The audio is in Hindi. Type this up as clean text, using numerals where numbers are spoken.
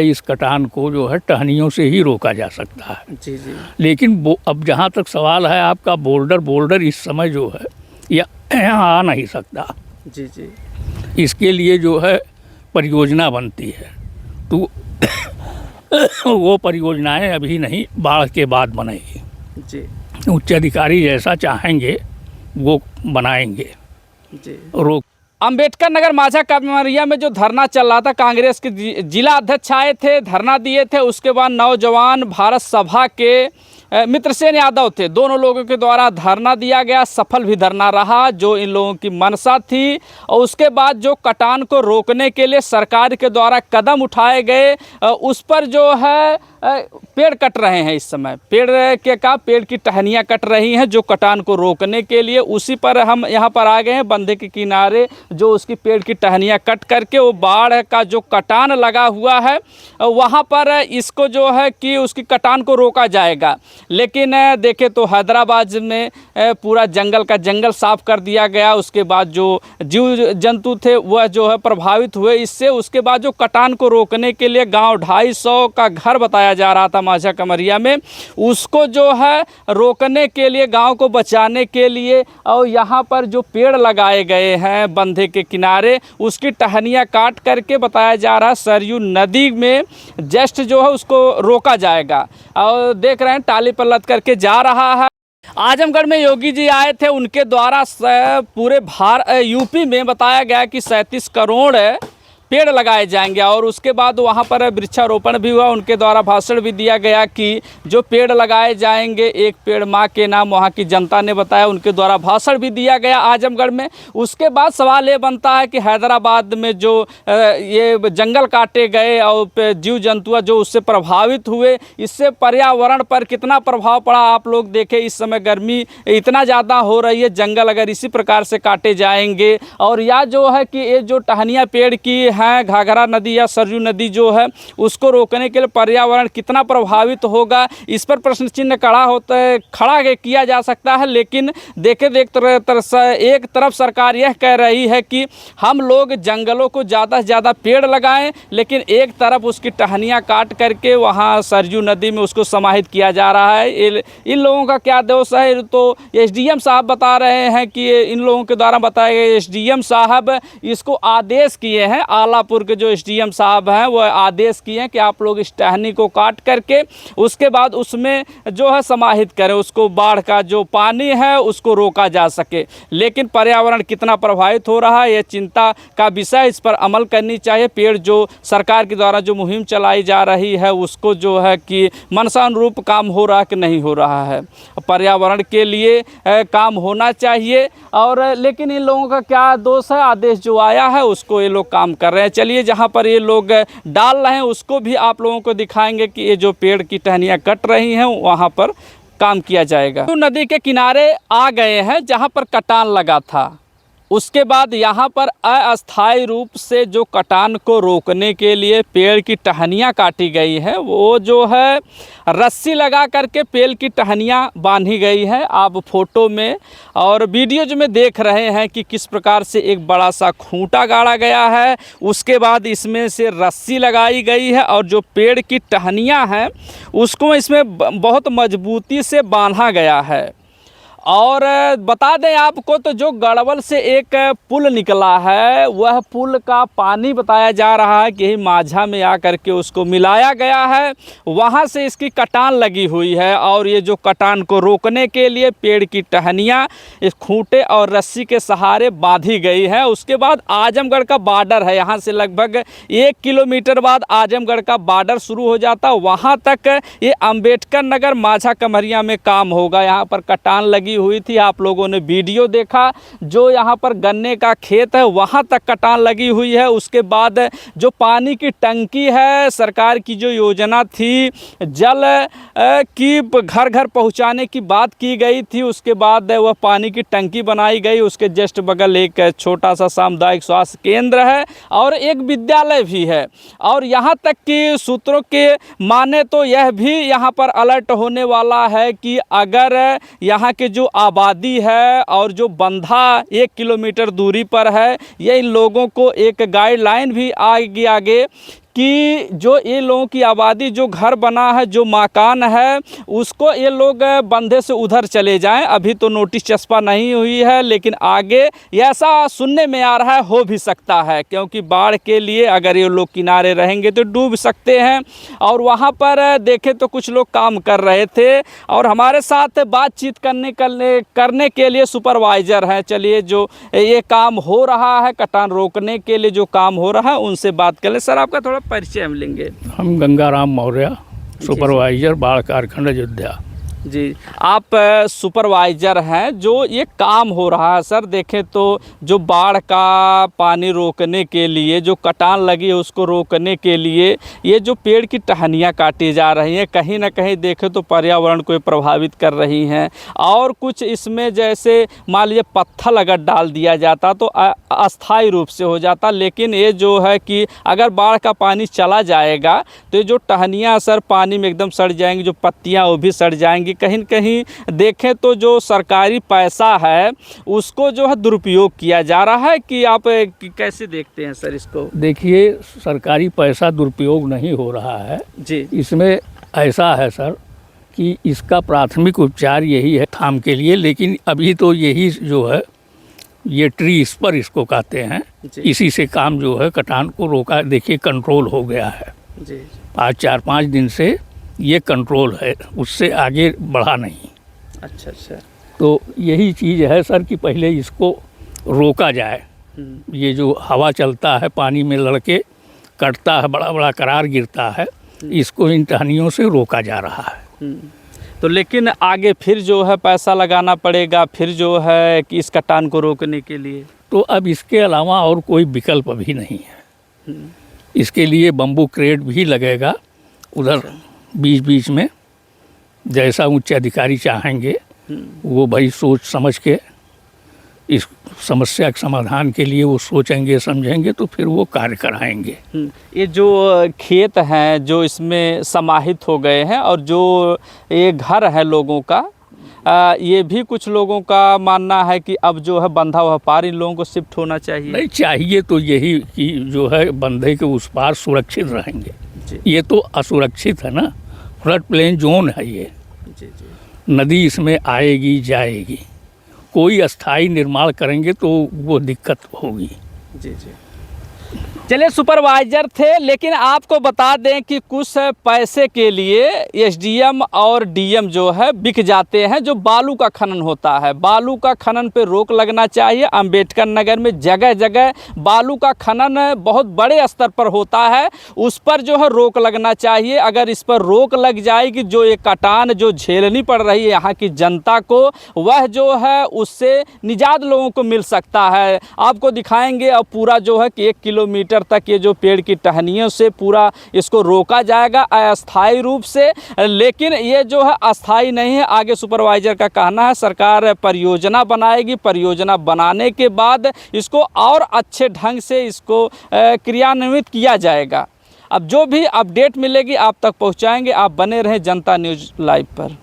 इस कटान को जो है टहनियों से ही रोका जा सकता है। जी जी। लेकिन अब जहाँ तक सवाल है आपका बोल्डर इस समय जो है यहाँ आ नहीं सकता। जी जी। इसके लिए जो है परियोजना बनती है, तो वो परियोजनाएं अभी नहीं, बाढ़ के बाद बनेगी। जी। उच्च अधिकारी जैसा चाहेंगे वो बनाएंगे। जी। रोक अंबेडकर नगर माझा कमरिया में जो धरना चल रहा था, कांग्रेस के जिला अध्यक्ष आए थे, धरना दिए थे। उसके बाद नौजवान भारत सभा के मित्रसेन यादव थे, दोनों लोगों के द्वारा धरना दिया गया। सफल भी धरना रहा, जो इन लोगों की मंशा थी। और उसके बाद जो कटान को रोकने के लिए सरकार के द्वारा कदम उठाए गए, उस पर जो है पेड़ कट रहे हैं। इस समय पेड़ की टहनियाँ कट रही हैं, जो कटान को रोकने के लिए। उसी पर हम यहाँ पर आ गए हैं, बंधे के किनारे, जो उसकी पेड़ की टहनियाँ कट करके वो बाढ़ का जो कटान लगा हुआ है वहाँ पर इसको जो है कि उसकी कटान को रोका जाएगा। लेकिन देखें तो हैदराबाद में पूरा जंगल का जंगल साफ कर दिया गया। उसके बाद जो जीव जंतु थे वह जो है प्रभावित हुए इससे। उसके बाद जो कटान को रोकने के लिए गांव 250 का घर बताया जा रहा था माझा कमरिया में, उसको जो है रोकने के लिए, गांव को बचाने के लिए, और यहाँ पर जो पेड़ लगाए गए हैं बंधे के किनारे, उसकी टहनियाँ काट करके बताया जा रहा है सरयू नदी में जस्ट जो है उसको रोका जाएगा। और देख रहे हैं टाली पर लद करके जा रहा है। आजमगढ़ में योगी जी आए थे, उनके द्वारा पूरे यूपी में बताया गया कि 37 करोड़ पेड़ लगाए जाएंगे। और उसके बाद वहाँ पर वृक्षारोपण भी हुआ, उनके द्वारा भाषण भी दिया गया कि जो पेड़ लगाए जाएंगे, एक पेड़ माँ के नाम, वहाँ की जनता ने बताया, उनके द्वारा भाषण भी दिया गया आजमगढ़ में। उसके बाद सवाल ये बनता है कि हैदराबाद में जो ये जंगल काटे गए और जीव जंतु जो उससे प्रभावित हुए, इससे पर्यावरण पर कितना प्रभाव पड़ा आप लोग देखें। इस समय गर्मी इतना ज़्यादा हो रही है, जंगल अगर इसी प्रकार से काटे जाएंगे, और या जो है कि ये जो टहनियाँ पेड़ की हैं, घाघरा नदी या सरयू नदी जो है उसको रोकने के लिए पर्यावरण कितना प्रभावित होगा, इस पर प्रश्न चिन्ह खड़ा किया जा सकता है। लेकिन एक तरफ सरकार यह कह रही है कि हम लोग जंगलों को ज़्यादा से ज़्यादा पेड़ लगाएं, लेकिन एक तरफ उसकी टहनियाँ काट करके वहाँ सरयू नदी में उसको समाहित किया जा रहा है। इन लोगों का क्या दोष है? तो एसडीएम साहब बता रहे हैं कि इन लोगों के द्वारा बताए गए एसडीएम साहब इसको आदेश किए हैं, आलापुर के जो एसडीएम साहब हैं वो आदेश किए हैं कि आप लोग इस टहनी को काट करके उसके बाद उसमें जो है समाहित करें, उसको बाढ़ का जो पानी है उसको रोका जा सके। लेकिन पर्यावरण कितना प्रभावित हो रहा है, ये चिंता का विषय, इस पर अमल करनी चाहिए। पेड़ जो सरकार के द्वारा जो मुहिम चलाई जा रही है उसको जो है कि मनसानुरूप काम हो रहा है कि नहीं हो रहा है, पर्यावरण के लिए काम होना चाहिए। और लेकिन इन लोगों का क्या दोष है? आदेश जो आया है उसको ये लोग काम कर रहे हैं। चलिए जहाँ पर ये लोग डाल रहे हैं उसको भी आप लोगों को दिखाएंगे कि ये जो पेड़ की टहनियाँ कट रही हैं वहाँ पर काम किया जाएगा। तो नदी के किनारे आ गए हैं जहाँ पर कटान लगा था। उसके बाद यहाँ पर अस्थायी रूप से जो कटान को रोकने के लिए पेड़ की टहनियाँ काटी गई है, वो जो है रस्सी लगा करके पेड़ की टहनियाँ बांधी गई है। आप फोटो में और वीडियो में देख रहे हैं कि किस प्रकार से एक बड़ा सा खूंटा गाड़ा गया है, उसके बाद इसमें से रस्सी लगाई गई है और जो पेड़ की टहनियाँ हैं उसको इसमें बहुत मजबूती से बांधा गया है। और बता दें आपको तो जो गढ़वल से एक पुल निकला है, वह पुल का पानी बताया जा रहा है कि यही माझा में आकर के उसको मिलाया गया है, वहाँ से इसकी कटान लगी हुई है। और ये जो कटान को रोकने के लिए पेड़ की टहनियाँ इस खूंटे और रस्सी के सहारे बांधी गई है। उसके बाद आजमगढ़ का बॉर्डर है, यहाँ से लगभग 1 किलोमीटर बाद आजमगढ़ का बॉर्डर शुरू हो जाता, वहाँ तक ये अंबेडकर नगर माझा कमरिया में काम होगा। यहाँ पर कटान लगी हुई थी, आप लोगों ने वीडियो देखा। जो यहाँ पर गन्ने का खेत है वहाँ तक कटान लगी हुई है। उसके बाद जो पानी की टंकी है, सरकार की जो योजना थी जल की घर घर पहुँचाने की बात की गई थी, उसके बाद वह पानी की टंकी बनाई गई। उसके जस्ट बगल एक छोटा सा सामुदायिक स्वास्थ्य केंद्र है और एक विद्यालय भी है। और यहाँ तक कि सूत्रों के माने तो यह भी यहाँ पर अलर्ट होने वाला है कि अगर यहाँ के जो आबादी है और जो बंधा 1 किलोमीटर दूरी पर है, ये इन लोगों को एक गाइडलाइन भी आगे कि जो ये लोगों की आबादी, जो घर बना है, जो मकान है, उसको ये लोग बंधे से उधर चले जाएं। अभी तो नोटिस चस्पा नहीं हुई है, लेकिन आगे ऐसा सुनने में आ रहा है, हो भी सकता है, क्योंकि बाढ़ के लिए अगर ये लोग किनारे रहेंगे तो डूब सकते हैं। और वहाँ पर देखें तो कुछ लोग काम कर रहे थे, और हमारे साथ बातचीत करने के लिए सुपरवाइज़र हैं। चलिए, जो ये काम हो रहा है, कटान रोकने के लिए जो काम हो रहा है, उनसे बात कर लें। सर, आपका थोड़ा परिचय हम लेंगे। हम गंगाराम मौर्य, सुपरवाइजर बाढ़ कारखंड अयोध्या। जी, आप सुपरवाइज़र हैं। जो ये काम हो रहा है सर, देखें तो जो बाढ़ का पानी रोकने के लिए, जो कटान लगी है उसको रोकने के लिए, ये जो पेड़ की टहनियाँ काटी जा रही हैं, कहीं ना कहीं देखें तो पर्यावरण को प्रभावित कर रही हैं। और कुछ इसमें जैसे मान लीजिए पत्थर अगर डाल दिया जाता तो अस्थायी रूप से हो जाता, लेकिन ये जो है कि अगर बाढ़ का पानी चला जाएगा तो ये जो टहनियाँ सर पानी में एकदम सड़ जाएंगी, जो पत्तियाँ वो भी सड़ जाएंगी। कहीं न कहीं देखें तो जो सरकारी पैसा है उसको जो है दुरुपयोग किया जा रहा है, कि आप कैसे देखते हैं सर इसको? देखिए, सरकारी पैसा दुरुपयोग नहीं हो रहा है जी। इसमें ऐसा है सर कि इसका प्राथमिक उपचार यही है थाम के लिए, लेकिन अभी तो यही जो है ये ट्री स्पर इसको कहते हैं, इसी से काम जो है कटान को रोका। देखिए, कंट्रोल हो गया है जी। आज 4-5 दिन से ये कंट्रोल है, उससे आगे बढ़ा नहीं। अच्छा अच्छा। तो यही चीज़ है सर कि पहले इसको रोका जाए। ये जो हवा चलता है पानी में लड़के कटता है, बड़ा बड़ा करार गिरता है, इसको इन टहनियों से रोका जा रहा है। तो लेकिन आगे फिर जो है पैसा लगाना पड़ेगा, फिर जो है कि इस कटान को रोकने के लिए। तो अब इसके अलावा और कोई विकल्प अभी नहीं है। इसके लिए बम्बू क्रेट भी लगेगा उधर बीच बीच में, जैसा उच्च अधिकारी चाहेंगे वो भाई सोच समझ के इस समस्या के समाधान के लिए वो सोचेंगे समझेंगे तो फिर वो कार्य कराएंगे। ये जो खेत हैं जो इसमें समाहित हो गए हैं, और जो ये घर है लोगों का, ये भी कुछ लोगों का मानना है कि अब जो है बंधा हुआ पार इन लोगों को शिफ्ट होना चाहिए। नहीं चाहिए तो यही कि जो है बंधे के उस पार सुरक्षित रहेंगे। ये तो असुरक्षित है ना, फ्लड प्लेन जोन है ये। जी। नदी इसमें आएगी जाएगी, कोई अस्थाई निर्माण करेंगे तो वो दिक्कत होगी। जी जी। चलिए, सुपरवाइजर थे, लेकिन आपको बता दें कि कुछ पैसे के लिए एसडीएम और डीएम जो है बिक जाते हैं। जो बालू का खनन होता है, बालू का खनन पे रोक लगना चाहिए। अंबेडकर नगर में जगह जगह बालू का खनन बहुत बड़े स्तर पर होता है, उस पर जो है रोक लगना चाहिए। अगर इस पर रोक लग जाएगी, जो ये कटान जो झेलनी पड़ रही है यहाँ की जनता को, वह जो है उससे निजात लोगों को मिल सकता है। आपको दिखाएंगे अब पूरा जो है कि 1 किलोमीटर तक ये जो पेड़ की टहनियों से पूरा इसको रोका जाएगा अस्थायी रूप से। लेकिन ये जो है अस्थायी नहीं है। आगे सुपरवाइजर का कहना है सरकार परियोजना बनाएगी, परियोजना बनाने के बाद इसको और अच्छे ढंग से इसको क्रियान्वित किया जाएगा। अब जो भी अपडेट मिलेगी आप तक पहुंचाएंगे। आप बने रहें जनता न्यूज़ लाइव पर।